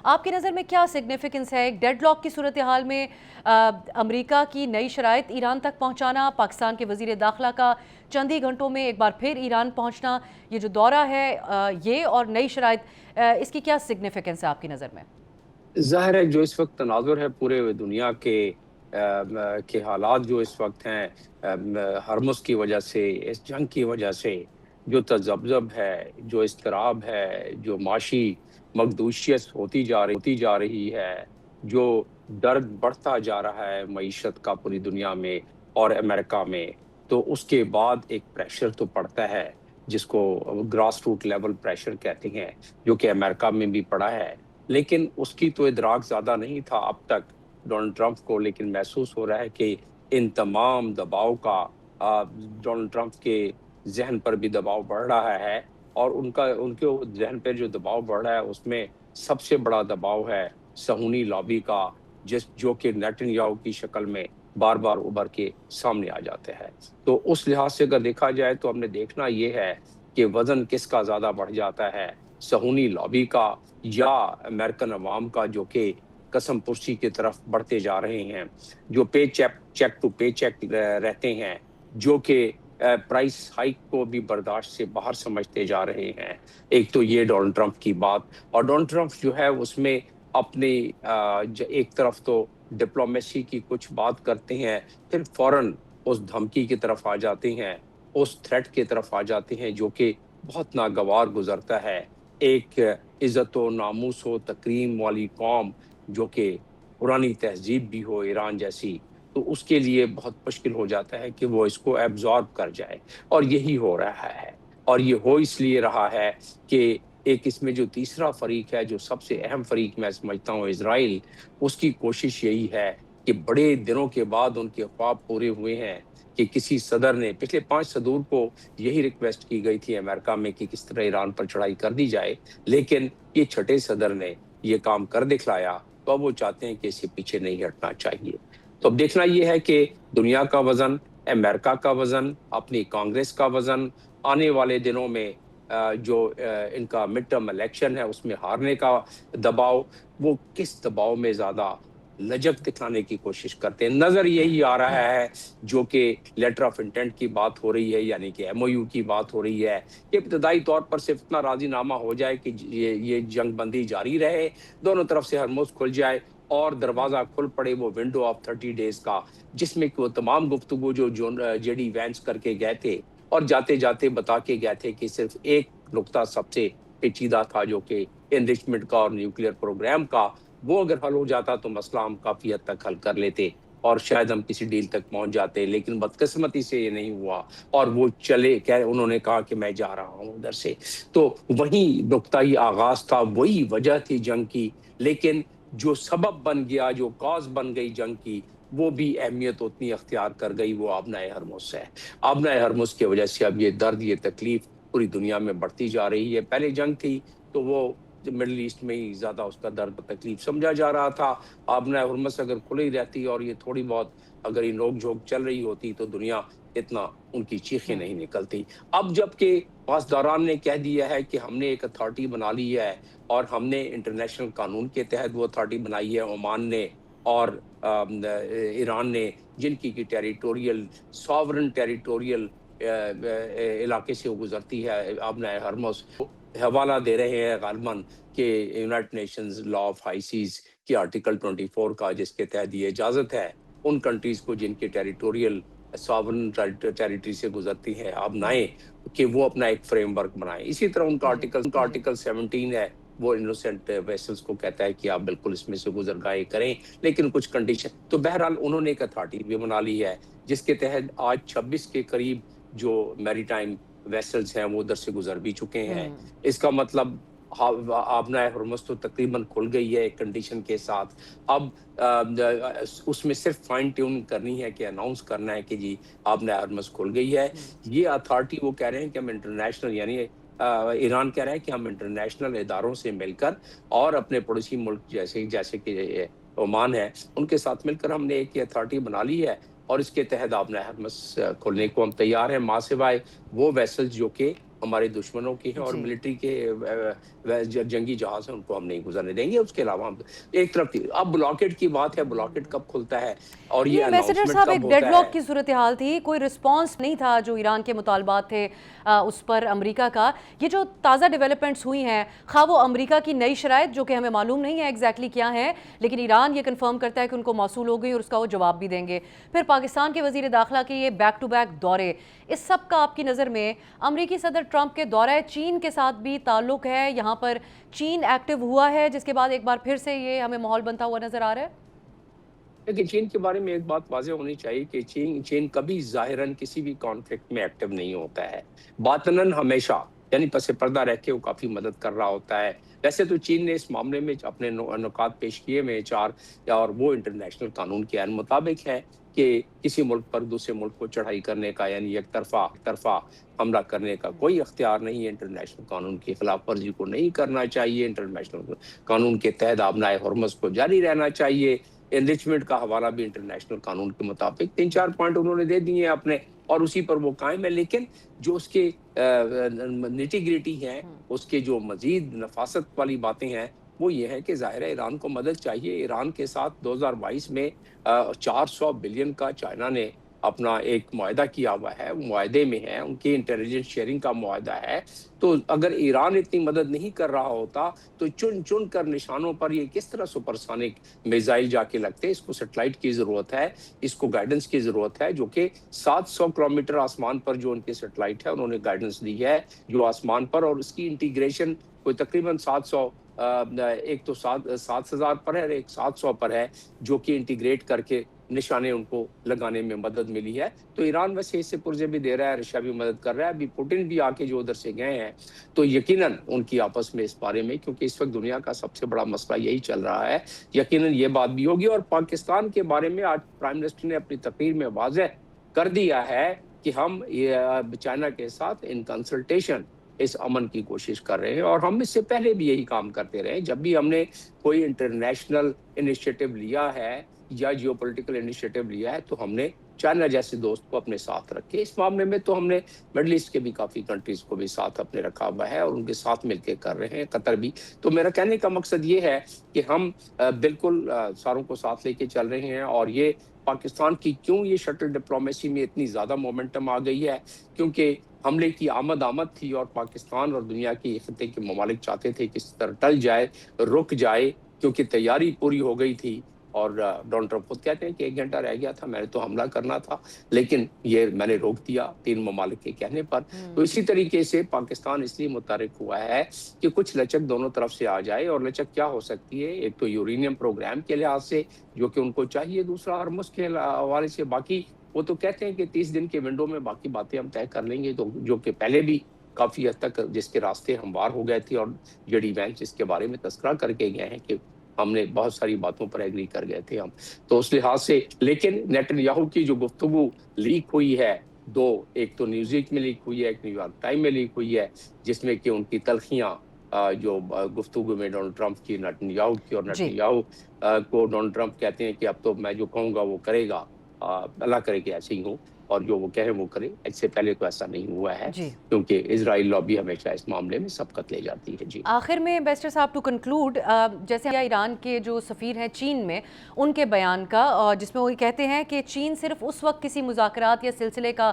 آپ کی نظر میں کیا سگنیفیکنس ہے ایک ڈیڈ لاک کی صورتحال میں امریکہ کی نئی شرائط ایران تک پہنچانا، پاکستان کے وزیر داخلہ کا چند ہی گھنٹوں میں ایک بار پھر ایران پہنچنا، یہ جو دورہ ہے یہ اور نئی شرائط، اس کی کیا سگنیفیکنس ہے آپ کی نظر میں؟ ظاہر ہے جو اس وقت تناظر ہے پورے دنیا کے حالات جو اس وقت ہیں، ہرمز کی وجہ سے، اس جنگ کی وجہ سے جو تذبذب ہے، جو اضطراب ہے، جو معاشی مخدوشیت ہوتی جا رہی ہے، جو درد بڑھتا جا رہا ہے معیشت کا پوری دنیا میں اور امریکہ میں، تو اس کے بعد ایک پریشر تو پڑتا ہے جس کو گراس روٹ لیول پریشر کہتے ہیں، جو کہ امریکہ میں بھی پڑا ہے۔ لیکن اس کی تو ادراک زیادہ نہیں تھا اب تک ڈونلڈ ٹرمپ کو، لیکن محسوس ہو رہا ہے کہ ان تمام دباؤ کا ڈونلڈ ٹرمپ کے ذہن پر بھی دباؤ بڑھ رہا ہے، اور ان کے ذہن پہ جو دباؤ بڑھ رہا ہے اس میں سب سے بڑا دباؤ ہے صہیونی لابی کا، جو کہ نیتن یاہو کی شکل میں بار بار ابھر کے سامنے آ جاتے ہیں۔ تو اس لحاظ سے اگر دیکھا جائے تو ہم نے دیکھنا یہ ہے کہ وزن کس کا زیادہ بڑھ جاتا ہے، صہیونی لابی کا یا امریکن عوام کا، جو کہ قسم پرسی کی طرف بڑھتے جا رہے ہیں، جو پے چیک ٹو پے چیک رہتے ہیں، جو کہ پرائس ہائیک کو بھی برداشت سے باہر سمجھتے جا رہے ہیں۔ ایک تو یہ ڈونلڈ ٹرمپ کی بات، اور ڈونلڈ ٹرمپ جو ہے اس میں اپنی ایک طرف تو ڈپلومیسی کی کچھ بات کرتے ہیں، پھر فوراً اس دھمکی کی طرف آ جاتے ہیں، اس تھریٹ کی طرف آ جاتے ہیں، جو کہ بہت ناگوار گزرتا ہے۔ ایک عزت و ناموس و تکریم والی قوم، جو کہ پرانی تہذیب بھی ہو ایران جیسی، تو اس کے لیے بہت مشکل ہو جاتا ہے کہ وہ اس کو ایبزارب کر جائے، اور یہی ہو رہا ہے۔ اور یہ ہو اس لیے رہا ہے کہ ایک اس میں جو تیسرا فریق ہے، جو سب سے اہم فریق میں سمجھتا ہوں اسرائیل، اس کی کوشش یہی ہے کہ بڑے دنوں کے بعد ان کے خواب پورے ہوئے ہیں کہ کسی صدر نے پچھلے 5 صدور کو یہی ریکویسٹ کی گئی تھی امریکہ میں کہ کس طرح ایران پر چڑھائی کر دی جائے، لیکن یہ چھٹے صدر نے یہ کام کر دکھلایا، تو اب وہ چاہتے ہیں کہ اسے پیچھے نہیں ہٹنا چاہیے۔ تو اب دیکھنا یہ ہے کہ دنیا کا وزن، امریکہ کا وزن، اپنی کانگریس کا وزن، آنے والے دنوں میں جو ان کا مڈ ٹرم الیکشن ہے اس میں ہارنے کا دباؤ، وہ کس دباؤ میں زیادہ لچک دکھانے کی کوشش کرتے ہیں۔ نظر یہی آ رہا ہے، جو کہ لیٹر آف انٹینٹ کی بات ہو رہی ہے، یعنی کہ ایم او یو کی بات ہو رہی ہے، کہ ابتدائی طور پر صرف اتنا راضی نامہ ہو جائے کہ یہ جنگ بندی جاری رہے، دونوں طرف سے ہرمز کھل جائے اور دروازہ کھل پڑے وہ ونڈو آف 30 ڈیز کا، جس میں کہ وہ تمام گفتگو جو جے ڈی وینس کر کے گئے تھے اور جاتے جاتے بتا کے گئے تھے کہ صرف ایک نقطہ سب سے پیچیدہ تھا، جو کہ انرچمنٹ کا اور نیوکلیئر پروگرام کا، وہ اگر حل ہو جاتا تو مسئلہ ہم کافی حد تک حل کر لیتے اور شاید ہم کسی ڈیل تک پہنچ جاتے، لیکن بدقسمتی سے یہ نہیں ہوا، اور وہ چلے، انہوں نے کہا کہ میں جا رہا ہوں ادھر سے۔ تو وہی نقطۂ آغاز تھا، وہی وجہ تھی جنگ کی، لیکن جو سبب بن گیا، جو کاز بن گئی جنگ کی، وہ بھی اہمیت اتنی اختیار کر گئی، وہ آبنائے ہرمز ہے۔ آبنائے ہرمز کی وجہ سے اب یہ درد، یہ تکلیف پوری دنیا میں بڑھتی جا رہی ہے۔ پہلے جنگ تھی تو وہ مڈل ایسٹ میں ہی زیادہ اس کا درد و تکلیف سمجھا جا رہا تھا، آبنائے ہرمز اگر کھلی رہتی اور یہ تھوڑی بہت اگر یہ نوک جھوک چل رہی ہوتی تو دنیا اتنا ان کی چیخیں نہیں نکلتی۔ اب جب کہ پاسداران نے کہہ دیا ہے کہ ہم نے ایک اتھارٹی بنا لی ہے، اور ہم نے انٹرنیشنل قانون کے تحت وہ اتھارٹی بنائی ہے، عمان نے اور ایران نے، جن کی ٹیریٹوریل ساورن ٹیریٹوریل علاقے سے وہ گزرتی ہے آبنائے ہرمز، حوالہ دے رہے ہیں غالباً کہ United nations law of high seas کی آرٹیکل 24 کا، جس کے تحت یہ اجازت ہے ان کنٹریز کو جن کے ٹیریٹوریل ساورن ٹیریٹری سے گزرتی ہیں آبنائیں، کہ وہ اپنا ایک فریم ورک بنائیں۔ اسی طرح ان کا آرٹیکل 17 ہے، وہ انوسینٹ ویسلز کو کہتا ہے کہ آپ بالکل اس میں سے گزر گائے کریں، لیکن کچھ کنڈیشن، تو بہرحال انہوں نے ایک اتھارٹی بھی بنا لی ہے، جس کے تحت آج 26 کے قریب جو میری ٹائم ویسلز ہیں وہ ادھر سے گزر بھی چکے ہیں۔ اس کا مطلب آبنائے ہرمز تو تقریباً کھل گئی ہے ایک کنڈیشن کے ساتھ۔ اب اس میں صرف فائن ٹیون کرنی ہے کہ اناؤنس کرنا ہے کہ جی آبنائے ہرمز کھل گئی ہے۔ یہ اتھارٹی وہ کہہ رہے ہیں کہ ہم انٹرنیشنل، یعنی ایران کہہ رہا ہے کہ ہم انٹرنیشنل اداروں سے مل کر اور اپنے پڑوسی ملک جیسے کہ عمان ہے، ان کے ساتھ مل کر ہم نے ایک اتھارٹی بنا لی ہے، اور اس کے تحت آبنائے ہرمز کھولنے کو ہم تیار ہیں، ماں سوائے وہ ویسل جو کہ ہمارے دشمنوں کی ہیں اور جی ملٹری کے جنگی جہاز ہیں ان کو ہم نہیں گزرنے دیں گے. اس کے علاوہ ہم ایک طرف اب بلاکٹ کی بات ہے, بلاکٹ کب کھلتا ہے اور یہ یہ ایمبیسڈر اناؤنسمنٹ صاحب کب ایک ڈیڈ ہوتا ہے. لاک کی صورتحال تھی, کوئی رسپانس نہیں تھا جو ایران کے مطالبات تھے اس پر امریکہ کا. یہ جو تازہ ڈیولپمنٹس ہوئی ہیں, خواہ وہ امریکہ کی نئی شرائط جو کہ ہمیں معلوم نہیں ہے ایگزیکٹلی کیا ہیں, لیکن ایران یہ کنفرم کرتا ہے کہ ان کو موصول ہو گئی اور اس کا وہ جواب بھی دیں گے. پھر پاکستان کے وزیر داخلہ کے یہ بیک ٹو بیک دورے, اس سب کا آپ کی نظر میں امریکی صدر ٹرمپ کے دورہ چین کے ساتھ بھی تعلق ہے؟ یہاں پر چین ایکٹیو ہوا ہے جس کے بعد ایک بار پھر سے یہ ہمیں ماحول بنتا ہوا نظر آ رہا ہے؟ لیکن چین کے بارے میں ایک بات واضح ہونی چاہیے کہ چین کبھی ظاہراً کسی بھی کانفلکٹ میں ایکٹیو نہیں ہوتا ہے, باطناً ہمیشہ یعنی پس پردہ رہ کے وہ کافی مدد کر رہا ہوتا ہے. ویسے تو چین نے اس معاملے میں اپنے نکات پیش کیے میں 4, اور وہ انٹرنیشنل قانون کے عین مطابق ہے کہ کسی ملک پر دوسرے ملک کو چڑھائی کرنے کا یعنی ایک طرفہ حملہ کرنے کا کوئی اختیار نہیں ہے. انٹرنیشنل قانون کی خلاف ورزی کو نہیں کرنا چاہیے, انٹرنیشنل قانون کے تحت آبنائے حرمز کو جاری رہنا چاہیے. انریچمنٹ کا حوالہ بھی انٹرنیشنل قانون کے مطابق 3-4 پوائنٹ انہوں نے دے دیے اپنے, اور اسی پر وہ قائم ہے. لیکن جو اس کے نیٹی گریٹی ہیں, اس کے جو مزید نفاست والی باتیں ہیں, وہ یہ ہے کہ ظاہر ہے ایران کو مدد چاہیے. ایران کے ساتھ 2022 میں 400 بلین کا چائنا نے اپنا ایک معاہدہ کیا ہوا ہے, وہ معاہدے میں ہے, ان کی انٹیلیجنس شیئرنگ کا معاہدہ ہے. تو اگر ایران اتنی مدد نہیں کر رہا ہوتا تو چن کر نشانوں پر یہ کس طرح سپرسونک میزائل جا کے لگتے. اس کو سیٹلائٹ کی ضرورت ہے, اس کو گائیڈنس کی ضرورت ہے, جو کہ 700 کلومیٹر آسمان پر جو ان کی سیٹلائٹ ہے انہوں نے گائیڈنس دی ہے جو آسمان پر, اور اس کی انٹیگریشن کوئی تقریباً 700 ایک تو 7,000 پر ہے اور ایک 700 پر ہے, جو کہ انٹیگریٹ کر کے نشانے ان کو لگانے میں مدد ملی ہے. تو ایران ویسے اس سے پرزے بھی دے رہا ہے, رشیا بھی مدد کر رہا ہے, ابھی پوٹن بھی آ کے جو ادھر سے گئے ہیں, تو یقیناً ان کی آپس میں اس بارے میں, کیونکہ اس وقت دنیا کا سب سے بڑا مسئلہ یہی چل رہا ہے, یقیناً یہ بات بھی ہوگی. اور پاکستان کے بارے میں آج پرائم منسٹر نے اپنی تقریر میں واضح کر دیا ہے کہ ہم چائنا کے ساتھ ان کنسلٹیشن اس امن کی کوشش کر رہے ہیں, اور ہم اس سے پہلے بھی یہی کام کرتے رہے. جب بھی ہم نے کوئی انٹرنیشنل انیشیٹو لیا ہے یا جیو پولیٹیکل انیشیٹو لیا ہے تو ہم نے چائنا جیسے دوست کو اپنے ساتھ رکھے. اس معاملے میں تو ہم نے مڈل ایسٹ کے بھی کافی کنٹریز کو بھی ساتھ اپنے رکھا ہوا ہے اور ان کے ساتھ مل کے کر رہے ہیں, قطر بھی. تو میرا کہنے کا مقصد یہ ہے کہ ہم بالکل ساروں کو ساتھ لے کے چل رہے ہیں. اور یہ پاکستان کی کیوں یہ شٹل ڈپلومیسی میں اتنی زیادہ مومنٹم آ گئی ہے, کیونکہ حملے کی آمد تھی اور پاکستان اور دنیا کے خطے کے ممالک چاہتے تھے کہ اس طرح ٹل جائے, رک جائے, کیونکہ تیاری پوری ہو گئی تھی. اور ڈونلڈ ٹرمپ خود کہتے ہیں کہ 1 گھنٹہ رہ گیا تھا, میں نے تو حملہ کرنا تھا لیکن یہ میں نے روک دیا 3 ممالک کے کہنے پر. تو اسی طریقے سے پاکستان اس لیے متحرک ہوا ہے کہ کچھ لچک دونوں طرف سے آ جائے. اور لچک کیا ہو سکتی ہے, ایک تو یورینیم پروگرام کے لحاظ سے جو کہ ان کو چاہیے, دوسرا ہرمز کے حوالے سے. باقی وہ تو کہتے ہیں کہ 30 دن کے ونڈو میں باقی باتیں ہم طے کر لیں گے, تو جو کہ پہلے بھی کافی حد تک جس کے راستے ہموار ہو گئے تھے, اور جیڈی وینس جس کے بارے میں تذکرہ کر کے گئے ہیں کہ ہم نے بہت ساری باتوں پر ایگری کر گئے تھے ہم, تو اس لحاظ سے. لیکن نیتن یاہو کی جو گفتگو لیک ہوئی ہے, 2, ایک تو نیوز ویک میں لیک ہوئی ہے, ایک نیو یارک ٹائم میں لیک ہوئی ہے, جس میں کہ ان کی تلخیاں جو گفتگو میں ڈونلڈ ٹرمپ کی نیتن یاہو کی, اور نیتن یاہو کو ڈونلڈ ٹرمپ کہتے ہیں کہ اب تو میں جو کہوں گا وہ کرے گا, اللہ کرے کہ ایسے ہی ہو, اور جو وہ کہے وہ کرے. اس سے پہلے تو ایسا نہیں ہوا ہے, کیونکہ اسرائیل لابی ہمیشہ اس معاملے میں سبقت لے جاتی ہے. جی آخر میں بیسٹر صاحب ٹو کنکلوڈ, جیسے ایران کے جو سفیر ہیں چین میں, ان کے بیان کا, جس میں وہ کہتے ہیں کہ چین صرف اس وقت کسی مذاکرات یا سلسلے کا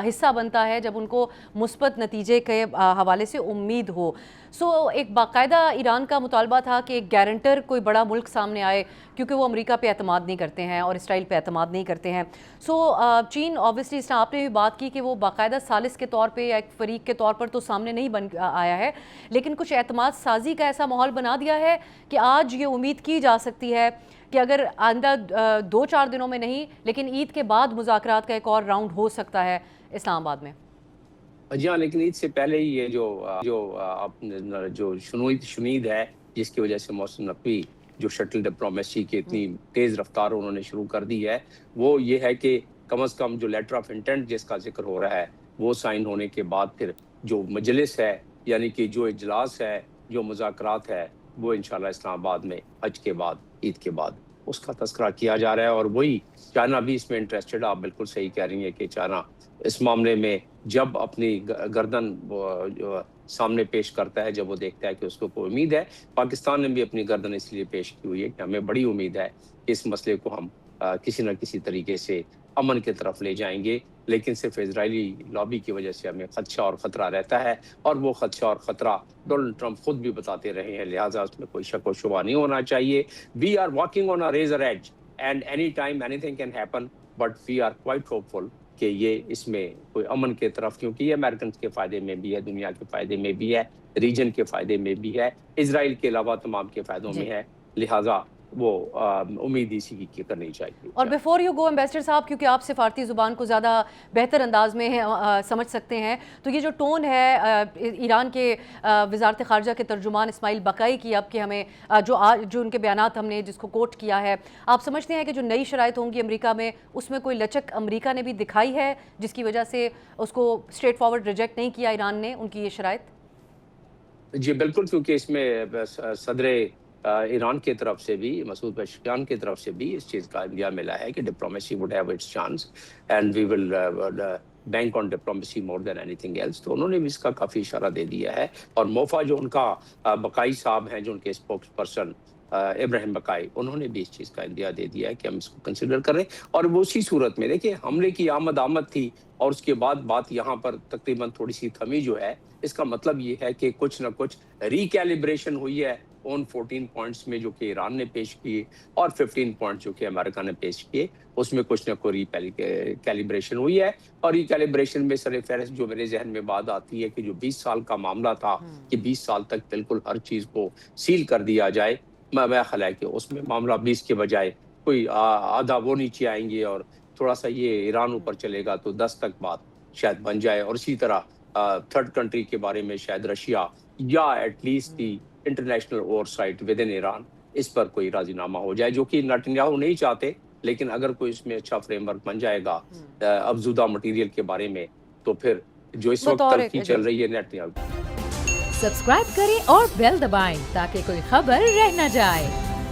حصہ بنتا ہے جب ان کو مثبت نتیجے کے حوالے سے امید ہو. سو ایک باقاعدہ ایران کا مطالبہ تھا کہ ایک گارنٹر کوئی بڑا ملک سامنے آئے, کیونکہ وہ امریکہ پہ اعتماد نہیں کرتے ہیں اور اسرائیل پہ اعتماد نہیں کرتے ہیں. سو چین آبویسلی, اس طرح آپ نے بھی بات کی کہ وہ باقاعدہ ثالث کے طور پہ یا ایک فریق کے طور پر تو سامنے نہیں بن آیا ہے, لیکن کچھ اعتماد سازی کا ایسا ماحول بنا دیا ہے کہ آج یہ امید کی جا سکتی ہے کہ اگر آئندہ 2-4 دنوں میں نہیں لیکن عید کے بعد مذاکرات کا ایک اور راؤنڈ ہو سکتا ہے اسلام آباد میں. جی ہاں, لیکن عید سے پہلے ہی یہ جو شنید ہے, جس کی وجہ سے محسن نقوی جو شٹل ڈپلومیسی کی اتنی تیز رفتار انہوں نے شروع کر دی ہے, وہ یہ ہے کہ کم از کم جو لیٹر آف انٹینٹ جس کا ذکر ہو رہا ہے وہ سائن ہونے کے بعد پھر جو مجلس ہے, یعنی کہ جو اجلاس ہے, جو مذاکرات ہے, وہ انشاءاللہ اسلام آباد میں حج کے بعد, عید کے بعد اس کا تذکرہ کیا جا رہا ہے، اور وہی چائنا بھی اس میں انٹرسٹڈ ہے. آپ بالکل صحیح کہہ رہی ہیں کہ چائنا اس معاملے میں جب اپنی گردن جو سامنے پیش کرتا ہے، جب وہ دیکھتا ہے کہ اس کو کوئی امید ہے. پاکستان نے بھی اپنی گردن اس لیے پیش کی ہوئی ہے کہ ہمیں بڑی امید ہے کہ اس مسئلے کو ہم کسی نہ کسی طریقے سے امن کی طرف لے جائیں گے، لیکن صرف اسرائیلی لابی کی وجہ سے ہمیں خدشہ اور خطرہ رہتا ہے، اور وہ خدشہ اور خطرہ ڈونلڈ ٹرمپ خود بھی بتاتے رہے ہیں، لہٰذا اس میں کوئی شک و شبہ نہیں ہونا چاہیے. We are walking on a razor edge and any time any thing can happen, but we are quite hopeful کہ یہ اس میں کوئی امن کی طرف، کیونکہ یہ امریکنز کے فائدے میں بھی ہے، دنیا کے فائدے میں بھی ہے، ریجن کے فائدے میں بھی ہے، اسرائیل کے علاوہ تمام کے فائدوں جی. میں ہے. لہٰذا وہ امید اسی کی کرنی چاہیے. اور بیفور یو گو ایمبیسڈر صاحب، کیونکہ آپ سفارتی زبان کو زیادہ بہتر انداز میں سمجھ سکتے ہیں، تو یہ جو ٹون ہے ایران کے وزارت خارجہ کے ترجمان اسماعیل بقائی کی، اب کہ ہمیں جو ان کے بیانات ہم نے جس کو کوٹ کیا ہے، آپ سمجھتے ہیں کہ جو نئی شرائط ہوں گی امریکہ میں، اس میں کوئی لچک امریکہ نے بھی دکھائی ہے جس کی وجہ سے اس کو اسٹریٹ فارورڈ ریجیکٹ نہیں کیا ایران نے ان کی یہ شرائط؟ جی بالکل، کیونکہ اس میں صدر ایران کی طرف سے بھی، مسعود پزشکیان کی طرف سے بھی اس چیز کا اندیا ملا ہے کہ diplomacy would have its chance and we will bank on diplomacy more then any thing else. تو انہوں نے بھی اس کا کافی اشارہ دے دیا ہے. اور موفا جو ان کا بقائی صاحب ہیں، جو ان کے اسپوکس پرسن ابراہیم بقائی، انہوں نے بھی اس چیز کا اندیا دے دیا ہے کہ ہم اس کو کنسیڈر کریں. اور وہ اسی صورت میں دیکھیں، حملے کی آمد تھی اور اس کے بعد بات یہاں پر تقریباً تھوڑی سی تھمی جو ہے، اس کا مطلب یہ ہے کہ کچھ نہ کچھ ریکیلیبریشن ہوئی ہے ان 14 پوائنٹس میں جو کہ ایران نے پیش کیے، اور 15 پوائنٹ جو کہ امریکہ نے پیش کیے، اس میں کچھ نہ کوئی ریکیلیبریشن ہوئی ہے. اور ریکیلیبریشن میں سر فہرست جو میرے ذہن میں بات آتی ہے کہ جو 20 سال کا معاملہ تھا کہ 20 سال تک بالکل ہر چیز کو سیل کر دیا جائے، میں خیال ہے کہ اس میں معاملہ 20 کے بجائے کوئی آدھا وہ نیچے آئیں گے اور تھوڑا سا یہ ایران اوپر چلے گا تو 10 تک بات شاید بن جائے. اور اسی طرح تھرڈ کنٹری کے بارے میں شاید رشیا یا at least the international oversight within Iran, اس پر کوئی راضی نامہ ہو جائے، جو کہ نتنیاہو نہیں چاہتے. لیکن اگر کوئی اس میں اچھا فریم ورک بن جائے گا افزودہ مٹیریل کے بارے میں، تو پھر جو اس وقت تلخی چل رہی ہے نتنیاہو. سبسکرائب کریں اور بیل دبائیں تاکہ کوئی خبر رہ نہ جائے.